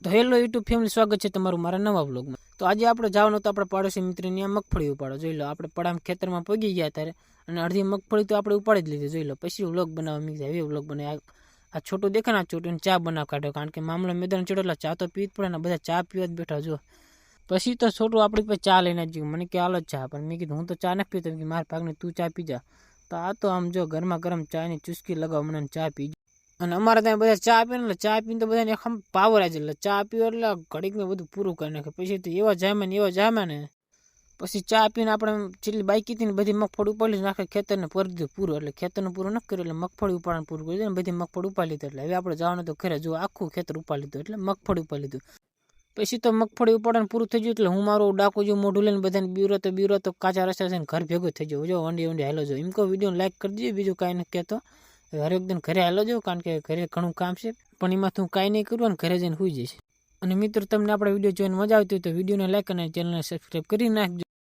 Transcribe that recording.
તો hello YouTube family, સ્વાગત છે તમારું મારા નવા વ્લોગમાં। તો આજે આપણે જવાનું તો આપણે પાડોશી મિત્રની આ મગફળી ઉપાડો જોઈ લો। આપણે પડામ ખેતરમાં પગી ગયા ત્યારે અને અડધી મગફળી તો આપણે ઉપાડી જ લીધી જોઈ લો। પછી વ્લોગ બનાવવા મીક જાય, એ વ્લોગ બનાવે। આ છોટું દેખે ને, આ છોટું ચા બનાવ કાઢ્યો, કારણ કે મામલો મેદાન ચડ્યો એટલે ચા તો પીવી જ પડે ને, બધા ચા પીવા જ બેઠા જો। પછી તો છોટું આપણી પાસે ચા લઈને જ ગયું, મને કે હાલ જ ચા, પણ મેં કીધું હું તો ચા નથી પીતો, કે મારા ભાગને તું ચા પી જા। તો આ તો આમ જો ગરમા ગરમ ચાની ચુસ્કી લગાવ મને ચા પી। અને અમારે ત્યાં બધા ચા પીને એટલે ચા પીને તો બધાને પાવર આજે, એટલે ચા પીવો એટલે ઘડીકમાં બધું પૂરું કરી નાખે। પછી તો એવા જામે ને પછી ચા પીને આપણે જેટલી બાઈકી હતી ને બધી મગફળી ઉપાડી નાખે ખેતરને ભરી દીધું પૂરું। એટલે ખેતરનું પૂરું નથી કર્યું, એટલે મગફળી ઉપાડવાનું પૂરું કરી દીધું, બધી મગફળી ઉપાડી લીધી। એટલે હવે આપણે જવાનું તો ઘરે જો આખું ખેતર ઉપાડી લીધું, એટલે મગફળી ઉપાડી લીધું। પછી તો મગફળી ઉપાડવાનું પૂરું થઈ ગયું, એટલે હું મારું ડાકુ જેવું મોઢું લઈને બધાને બીવરો તો કાચા રસ્તા છે ને ઘર ભેગો થઈ ગયો જો વંડી હાલો જો। એમ કહો વિડીયો લાઈક કરી દીજો, બીજું કાંઈ નથી કહેતો। હર એકદમ ઘરે હાલો જાવ, કારણ કે ઘરે ઘણું કામ છે, પણ એમાં તું કાંઈ નહીં કરું ને ઘરે જઈને સુઈ જઈશ। અને મિત્રો, તમને આપણે વિડીયો જોઈને મજા આવતી હોય તો વિડીયોને લાઈક અને ચેનલને સબસ્ક્રાઈબ કરી નાખજો।